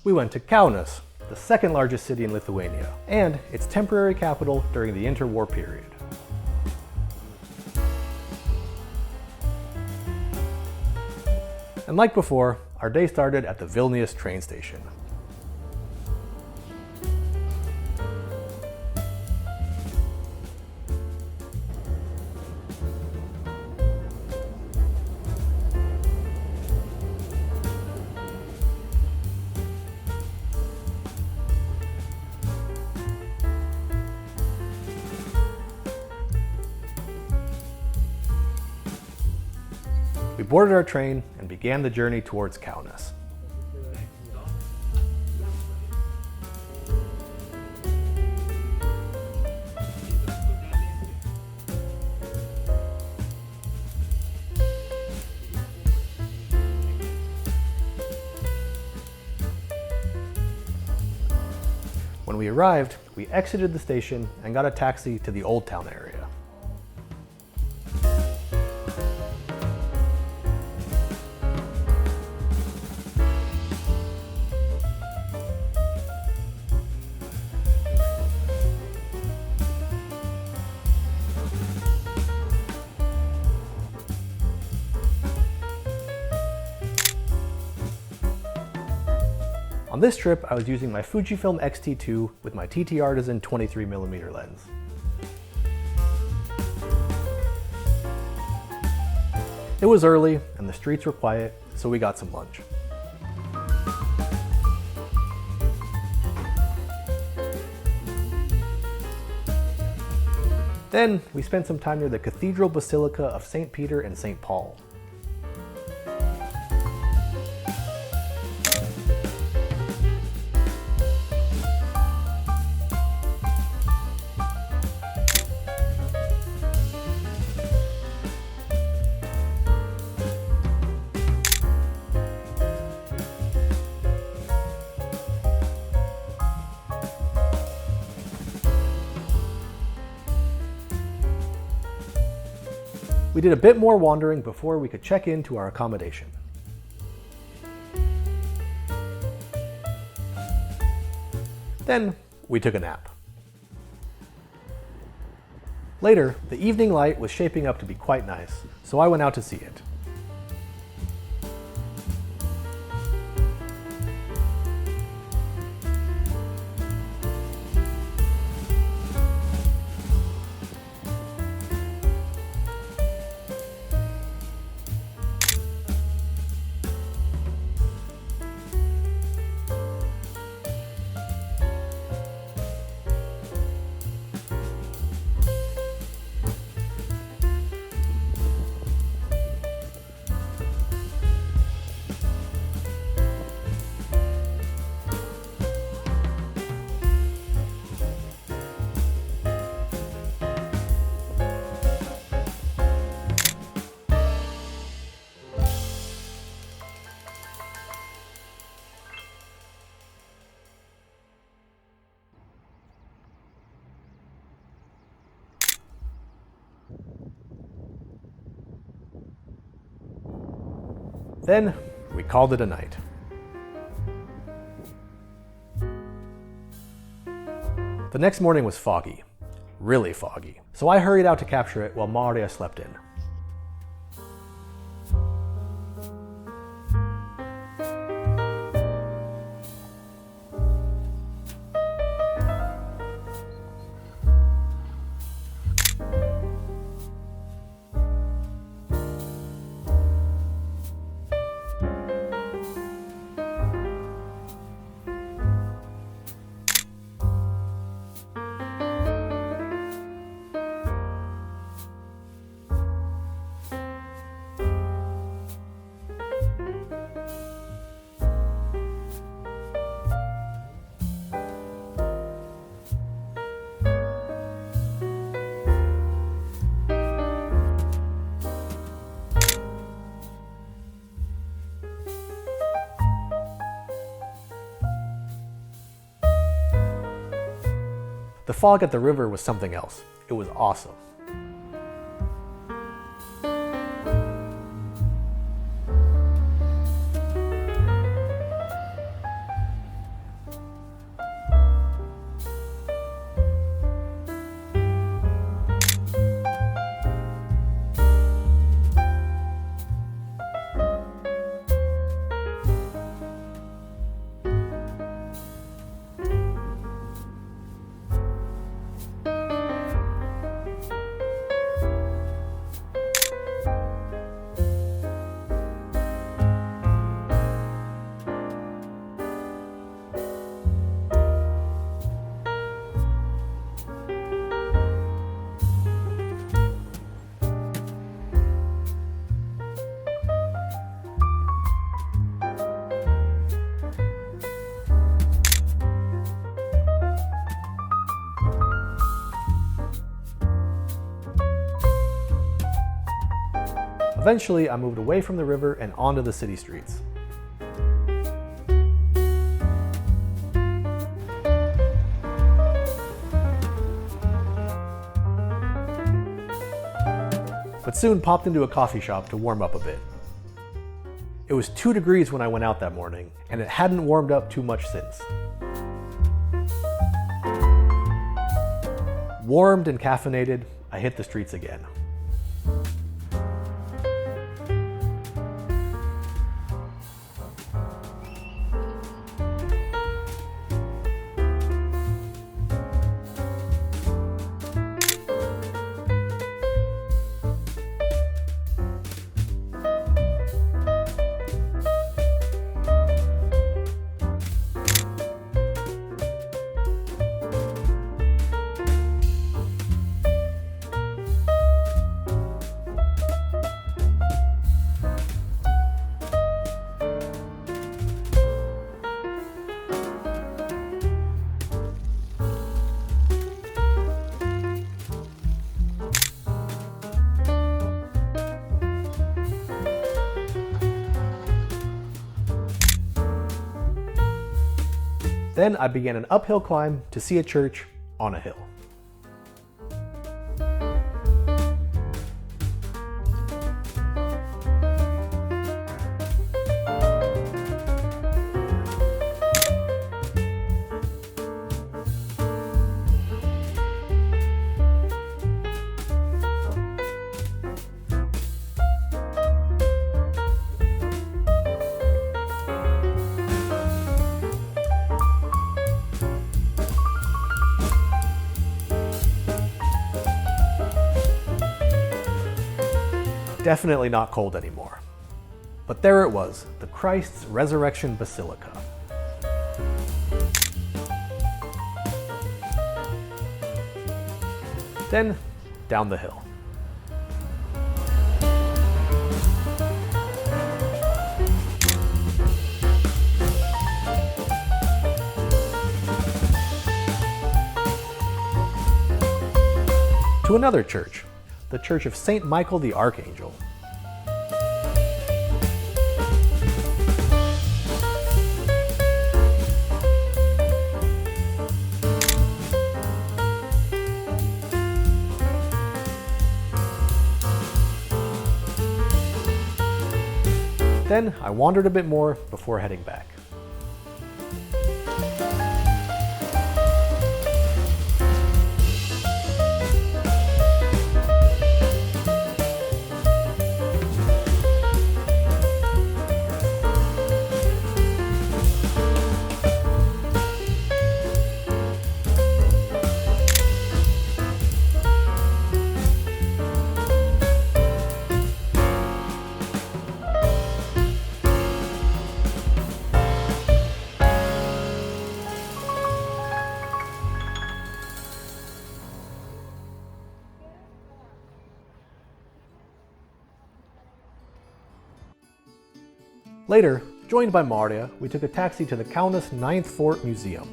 we went to Kaunas, the second largest city in Lithuania, and its temporary capital during the interwar period. And like before, our day started at the Vilnius train station. We boarded our train and began the journey towards Kaunas. When we arrived, we exited the station and got a taxi to the Old Town area. On this trip, I was using my Fujifilm X-T2 with my TTArtisan 23mm lens. It was early and the streets were quiet, so we got some lunch. Then we spent some time near the Cathedral Basilica of St. Peter and St. Paul. We did a bit more wandering before we could check into our accommodation. Then we took a nap. Later, the evening light was shaping up to be quite nice, so I went out to see it. Then we called it a night. The next morning was foggy, really foggy, so I hurried out to capture it while Maarja slept in. The fog at the river was something else. It was awesome. Eventually, I moved away from the river and onto the city streets. But soon popped into a coffee shop to warm up a bit. It was 2 degrees when I went out that morning, and it hadn't warmed up too much since. Warmed and caffeinated, I hit the streets again. Then I began an uphill climb to see a church on a hill. Definitely not cold anymore. But there it was, the Christ's Resurrection Basilica. Then, down the hill. To another church, the Church of St. Michael the Archangel. Then I wandered a bit more before heading back. Later, joined by Maarja, we took a taxi to the Kaunas Ninth Fort Museum.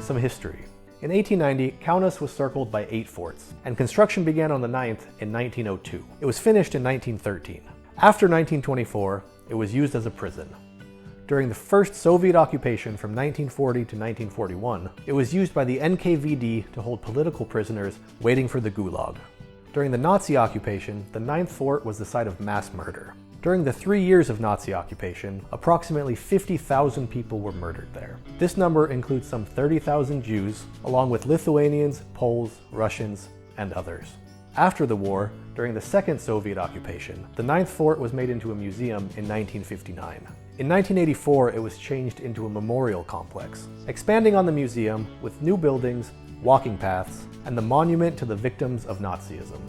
Some history. In 1890, Kaunas was circled by 8 forts, and construction began on the 9th in 1902. It was finished in 1913. After 1924, it was used as a prison. During the first Soviet occupation from 1940 to 1941, it was used by the NKVD to hold political prisoners waiting for the Gulag. During the Nazi occupation, the Ninth Fort was the site of mass murder. During the 3 years of Nazi occupation, approximately 50,000 people were murdered there. This number includes some 30,000 Jews, along with Lithuanians, Poles, Russians, and others. After the war, during the second Soviet occupation, the Ninth Fort was made into a museum in 1959. In 1984, it was changed into a memorial complex, expanding on the museum with new buildings, walking paths, and the monument to the victims of Nazism.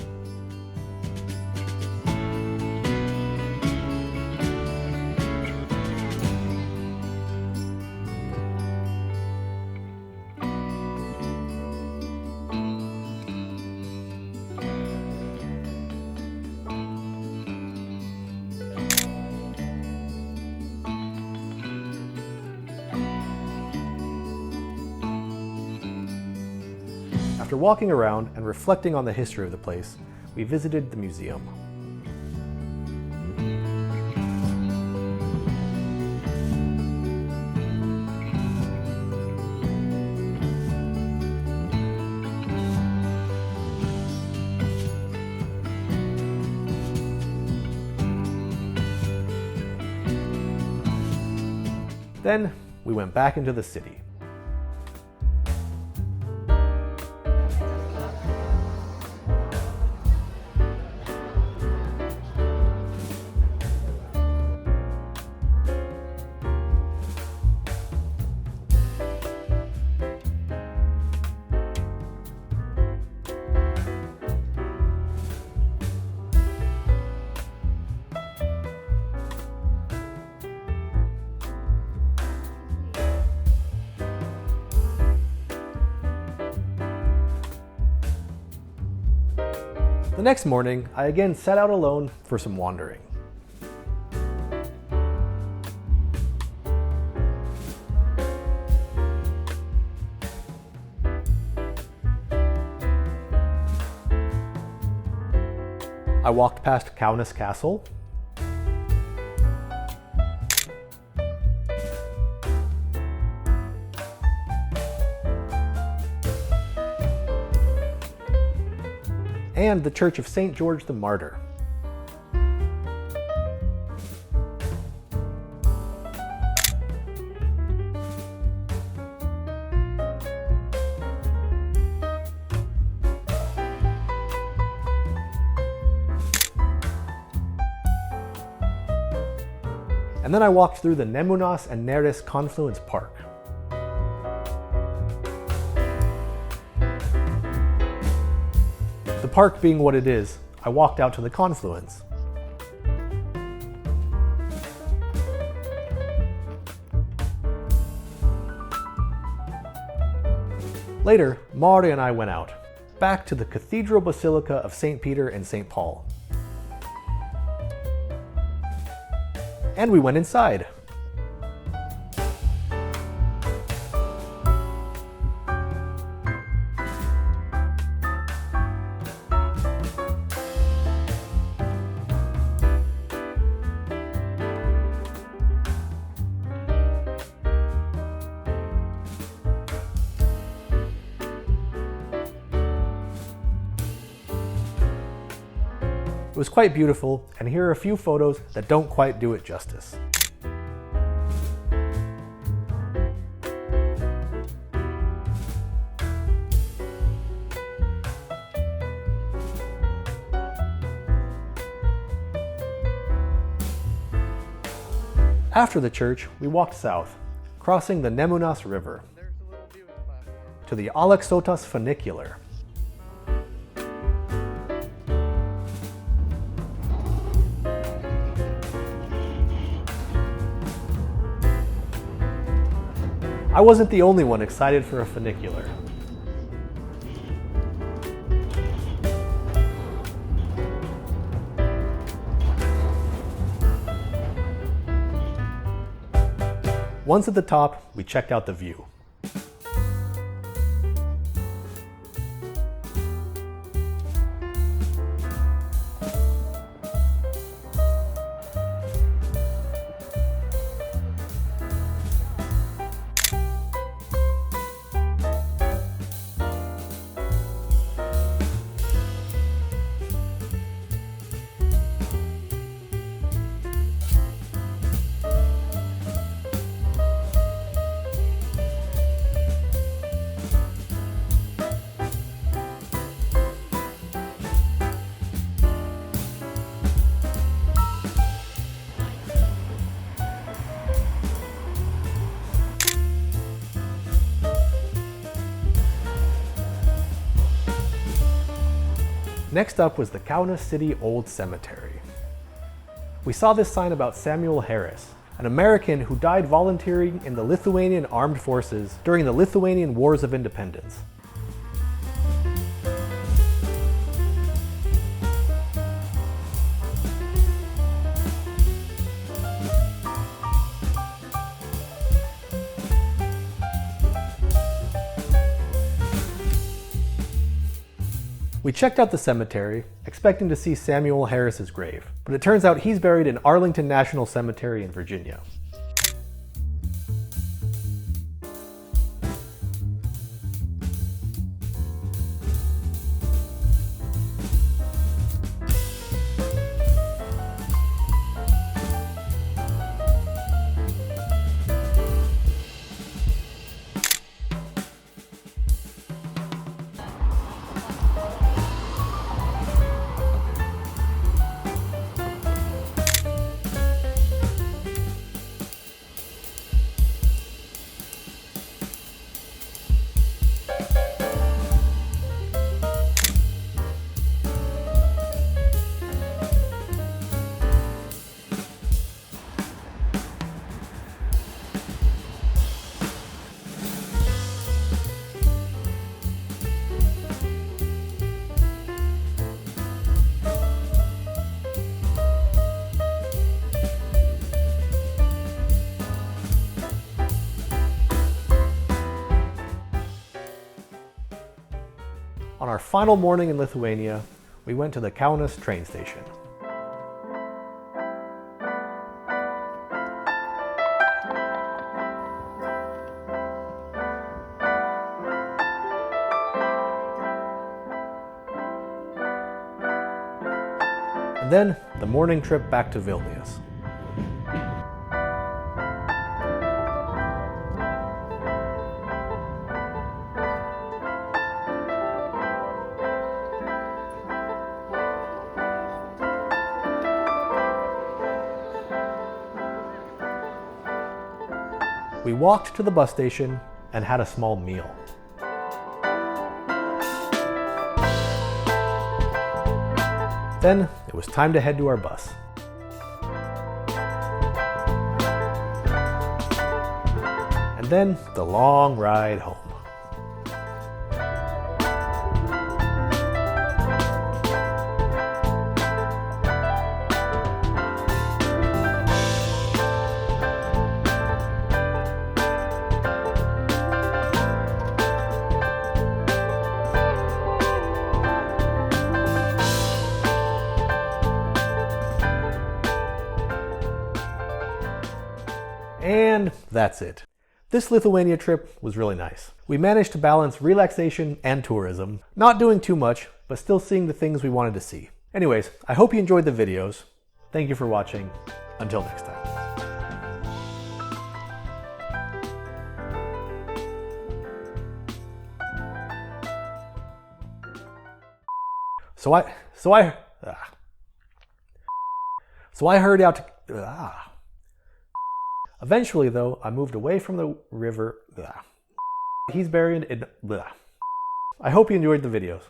After walking around and reflecting on the history of the place, we visited the museum. Then we went back into the city. The next morning, I again set out alone for some wandering. I walked past Kaunas Castle, and the Church of St. George the Martyr. And then I walked through the Nemunas and Neris Confluence Park. The park being what it is, I walked out to the confluence. Later, Maarja and I went out, back to the Cathedral Basilica of St. Peter and St. Paul. And we went inside. It was quite beautiful, and here are a few photos that don't quite do it justice. After the church, we walked south, crossing the Nemunas River, to the Aleksotas funicular. I wasn't the only one excited for a funicular. Once at the top, we checked out the view. Next up was the Kaunas City Old Cemetery. We saw this sign about Samuel Harris, an American who died volunteering in the Lithuanian Armed Forces during the Lithuanian Wars of Independence. We checked out the cemetery, expecting to see Samuel Harris's grave, but it turns out he's buried in Arlington National Cemetery in Virginia. On our final morning in Lithuania, we went to the Kaunas train station. And then the morning trip back to Vilnius. We walked to the bus station and had a small meal. Then it was time to head to our bus. And then the long ride home. And that's it. This Lithuania trip was really nice. We managed to balance relaxation and tourism, not doing too much, but still seeing the things we wanted to see. Anyways, I hope you enjoyed the videos. Thank you for watching. Until next time. So I heard out to... Eventually, though, I moved away from the river. He's buried in... I hope you enjoyed the videos.